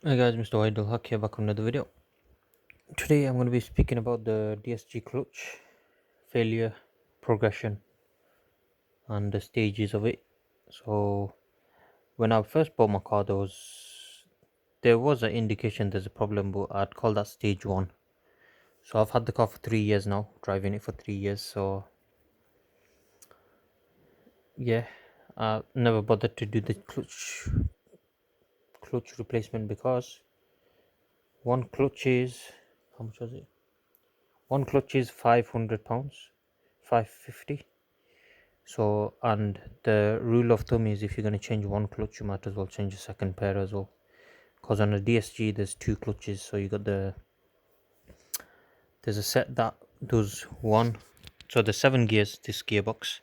Hi guys, MrWaheedulHaque here, back on another video. Today I'm going to be speaking about the DSG Clutch failure, progression and the stages of it. So when I first bought my car, there was an indication there's a problem, but I'd call that stage 1. So I've had the car for 3 years now, driving it for 3 years. So yeah, I never bothered to do the clutch replacement because one clutch is, how much was it? One clutch is £500, 550. So, and the rule of thumb is if you're going to change one clutch, you might as well change the second pair as well. Because on a DSG, there's two clutches. So you got there's a set that does one. So there's 7 gears, this gearbox.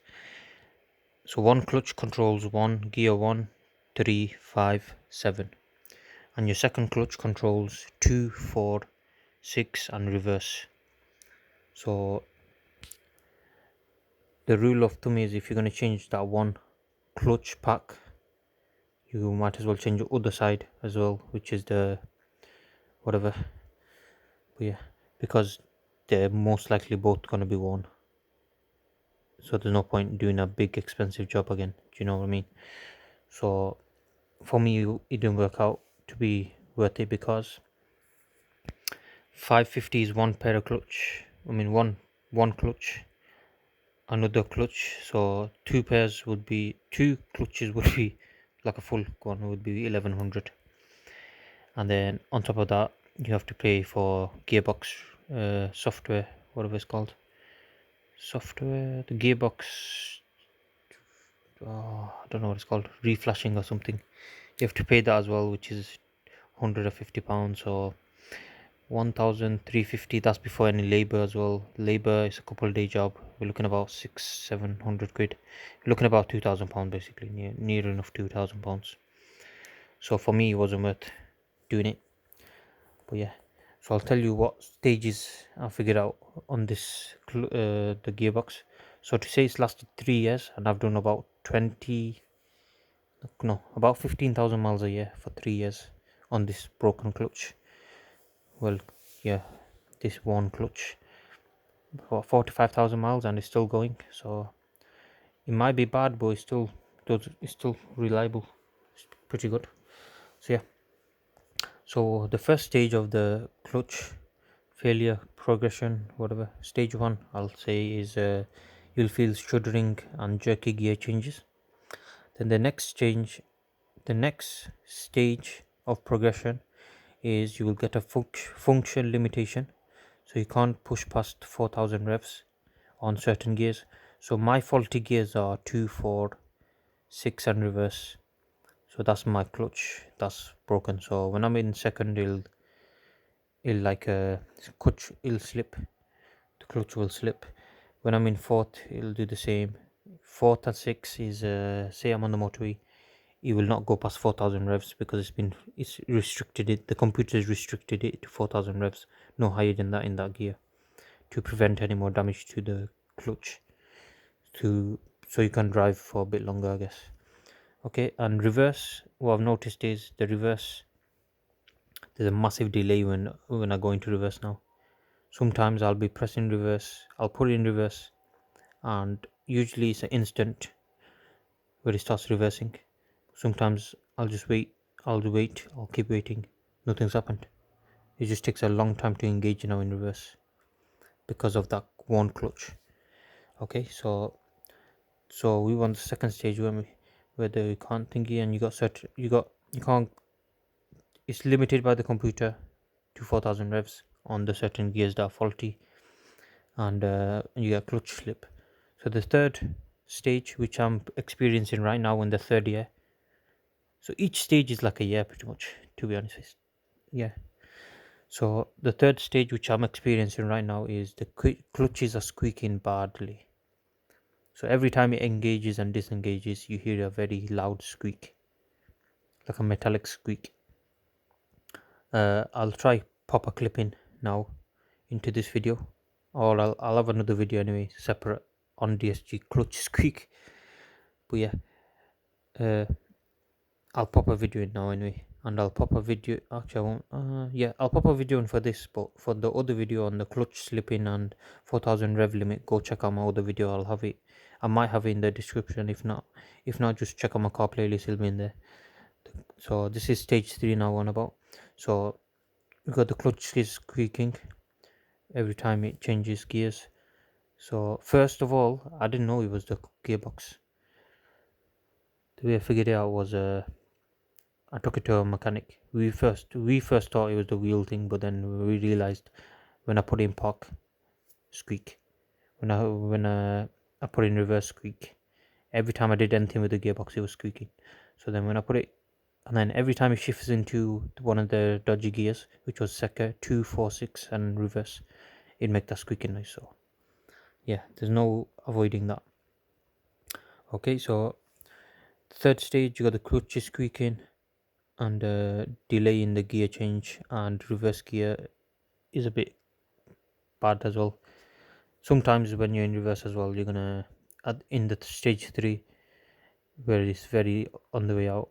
So one clutch controls gear 1, 3, 5, 7. And your second clutch controls 2, 4, 6 and reverse. So the rule of thumb is if you're going to change that one clutch pack, you might as well change the other side as well, which is the whatever. But yeah, because they're most likely both gonna be worn, so there's no point doing a big expensive job again. Do you know what I mean? So for me, it didn't work out to be worth it because 550 is one pair of clutch. I mean one clutch, another clutch. So two clutches would be like a full one would be 1100, and then on top of that you have to pay for gearbox software, whatever it's called, software, the gearbox, I don't know what it's called, reflashing or something. You have to pay that as well, which is £150 or 1350. That's before any labor as well. Labor is a couple day job. We're looking about 600-700 quid. You're looking about £2,000 basically, near enough £2,000. So for me it wasn't worth doing it. But yeah, so I'll tell you what stages I figured out on this the gearbox. So to say it's lasted 3 years, and I've done about 15,000 miles a year for 3 years on this broken clutch. Well, yeah, this one clutch, about 45,000 miles, and it's still going. So it might be bad, but it's still reliable. It's pretty good. So yeah, so the first stage of the clutch failure, progression, whatever, stage 1 I'll say is you'll feel shuddering and jerky gear changes. Then the next stage of progression is you will get a function limitation, so you can't push past 4000 revs on certain gears. So my faulty gears are 2, 4, 6 and reverse. So that's my clutch that's broken. So when I'm in second, it'll like it'll slip, the clutch will slip. When I'm in fourth, it'll do the same. Fourth and sixth is say I'm on the motorway, it will not go past 4000 revs because it's restricted it. The computer has restricted it to 4000 revs, no higher than that in that gear, to prevent any more damage to the clutch. So you can drive for a bit longer, I guess. Okay, and reverse. What I've noticed is the reverse. There's a massive delay when I go into reverse now. Sometimes I'll be pressing reverse, I'll put it in reverse, and usually it's an instant where it starts reversing. Sometimes I'll just wait, I'll keep waiting, nothing's happened. It just takes a long time to engage now in reverse because of that one clutch. Okay, so we want the second stage where you can't thingy and you can't, it's limited by the computer to 4000 revs on the certain gears that are faulty, and you get clutch slip. So the third stage, which I'm experiencing right now in the third year, so each stage is like a year pretty much, to be honest. Yeah. So the third stage, which I'm experiencing right now, is the clutches are squeaking badly. So every time it engages and disengages, you hear a very loud squeak, like a metallic squeak. I'll try pop a clip in now into this video, or I'll have another video anyway, separate on DSG clutch squeak. But yeah, I'll pop a video in now anyway, and I'll pop a video. Actually, I won't. Yeah, I'll pop a video in for this, but for the other video on the clutch slipping and 4000 rev limit, go check out my other video. I'll have it. I might have it in the description. If not, just check out my car playlist. It'll be in there. So this is stage 3 now on about. So we got the clutch is squeaking every time it changes gears. So first of all, I didn't know it was the gearbox. The way I figured it out was I took it to a mechanic. We first thought it was the wheel thing, but then we realized when I put it in park, squeak. When I put it in reverse, squeak. Every time I did anything with the gearbox, it was squeaking. So then when I put it, and then every time it shifts into one of the dodgy gears, which was second, 2, 4, 6, and reverse, it'd make that squeaking noise. So yeah, there's no avoiding that. Okay, so third stage, you got the clutch is squeaking, and delay in the gear change, and reverse gear is a bit bad as well. Sometimes when you're in reverse as well, you're gonna in the stage 3 where it's very on the way out.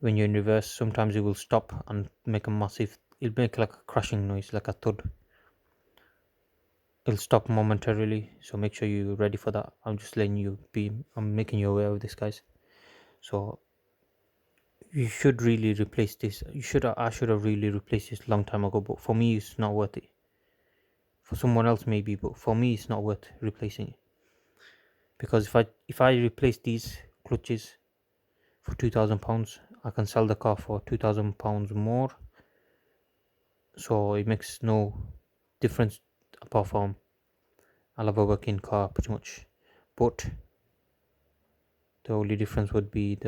When you're in reverse, sometimes it will stop and make a massive. It'll make like a crashing noise, like a thud. It'll stop momentarily, so make sure you're ready for that. I'm just letting you be. I'm making you aware of this, guys. So you should really replace this. I should have really replaced this long time ago, but for me, it's not worth it. For someone else, maybe, but for me, it's not worth replacing it. Because if I replace these clutches for £2,000, I can sell the car for £2,000 more. So it makes no difference apart from I'll have a working car pretty much. But the only difference would be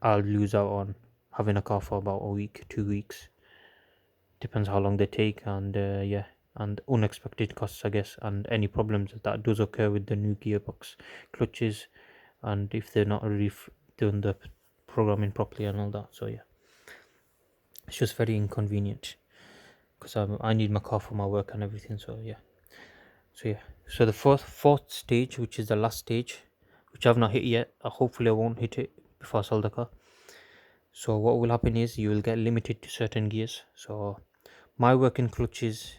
I'll lose out on having a car for about a week, 2 weeks. Depends how long they take, and yeah, and unexpected costs, I guess, and any problems that does occur with the new gearbox, clutches, and if they're not really doing the programming properly and all that. So yeah, it's just very inconvenient because I need my car for my work and everything. So yeah, so the fourth stage, which is the last stage, which I've not hit yet. Hopefully I won't hit it before I sell the car. So what will happen is you will get limited to certain gears. So my working clutches,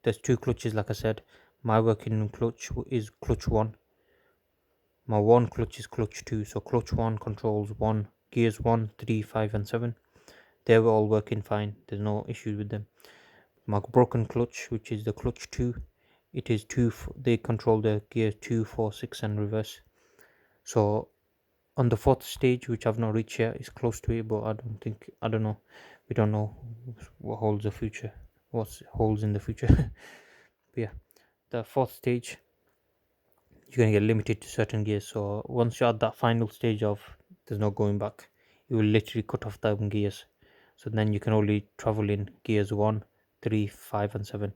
there's 2 clutches, like I said. My working clutch is clutch 1. My one clutch is clutch 2. So clutch 1 controls gears 1, 3, 5, and 7. They were all working fine. There's no issues with them. My broken clutch, which is the clutch 2, it is 2. They control the gear 2, 4, 6, and reverse. So on the 4th stage, which I've not reached yet, is close to it, but I don't know. We don't know what holds in the future. But yeah, the 4th stage, you're going to get limited to certain gears. So once you're at that final stage of there's no going back, you will literally cut off them gears. So then you can only travel in gears 1, 3, 5, and 7.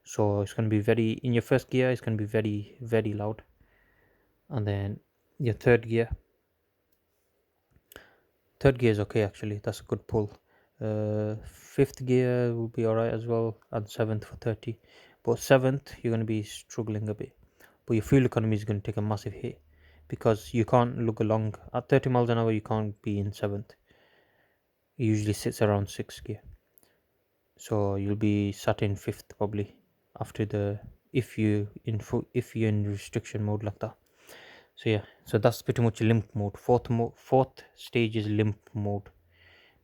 So it's going to be in your first gear, it's going to be very, very loud. And then your third gear is okay, actually. That's a good pull. 5th gear will be alright as well, and 7th for 30. But 7th, you're going to be struggling a bit. But your fuel economy is going to take a massive hit because you can't look along at 30 miles an hour. You can't be in 7th. It usually sits around 6th gear, so you'll be sat in 5th probably after if you're in restriction mode like that. So yeah, so that's pretty much Lymph mode. Fourth stage is Lymph mode,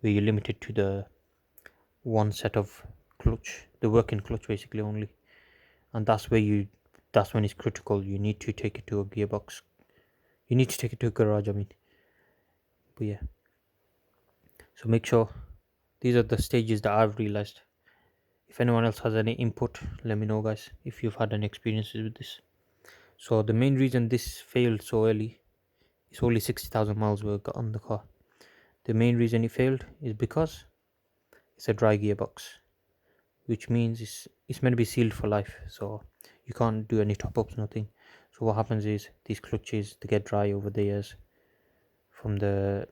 where you're limited to the one set of clutch, the working clutch basically only, and that's when it's critical. You need to take it to a gearbox. You need to take it to a garage, I mean. But yeah, so make sure these are the stages that I've realized. If anyone else has any input, let me know, guys, if you've had any experiences with this. So the main reason this failed so early, it's only 60,000 miles were got on the car. The main reason it failed is because it's a dry gearbox, which means it's meant to be sealed for life. So you can't do any top ups, nothing. So what happens is these clutches, they get dry over the years from the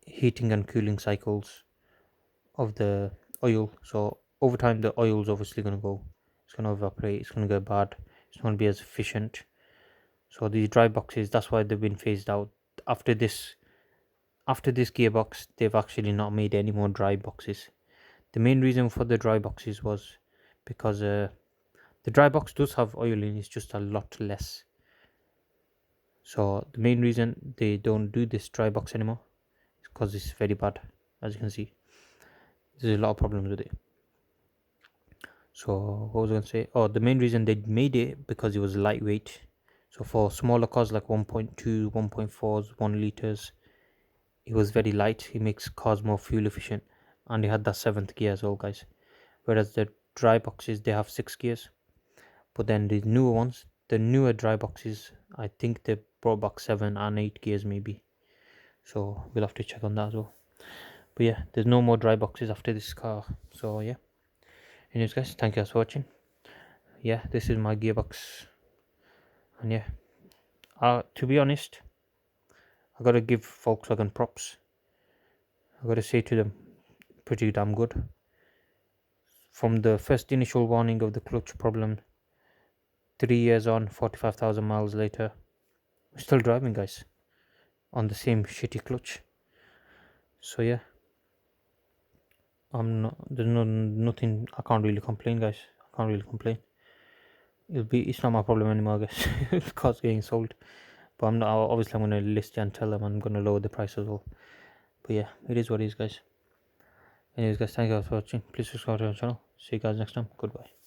heating and cooling cycles of the oil. So over time the oil's obviously going to go, it's going to evaporate, it's going to go bad, it's not going to be as efficient. So these dry boxes, that's why they've been phased out. After this, after this gearbox, they've actually not made any more dry boxes. The main reason for the dry boxes was because the dry box does have oil in, it's just a lot less. So the main reason they don't do this dry box anymore is because it's very bad. As you can see, there's a lot of problems with it. So what was I going to say? Oh, the main reason they made it because it was lightweight. So for smaller cars like 1.2, 1.4s, 1 liters, it was very light. It makes cars more fuel efficient, and it had that 7th gear as well, guys. Whereas the dry boxes, they have 6 gears. But then the newer ones, the newer dry boxes, I think they brought back 7 and 8 gears maybe. So we'll have to check on that as well. But yeah, there's no more dry boxes after this car. So yeah. Anyways, guys, thank you guys for watching. Yeah, this is my gearbox. And yeah, to be honest, I gotta give Volkswagen props. I gotta say to them, pretty damn good. From the first initial warning of the clutch problem, 3 years on, 45,000 miles later, we're still driving, guys, on the same shitty clutch. So yeah, there's nothing, I can't really complain, guys. I can't really complain. It's not my problem anymore, I guess. The car's getting sold. But I'm not, obviously I'm going to list it and tell them I'm going to lower the price as well. But yeah, it is what it is, guys. Anyways, guys, thank you guys for watching. Please subscribe to our channel. See you guys next time. Goodbye.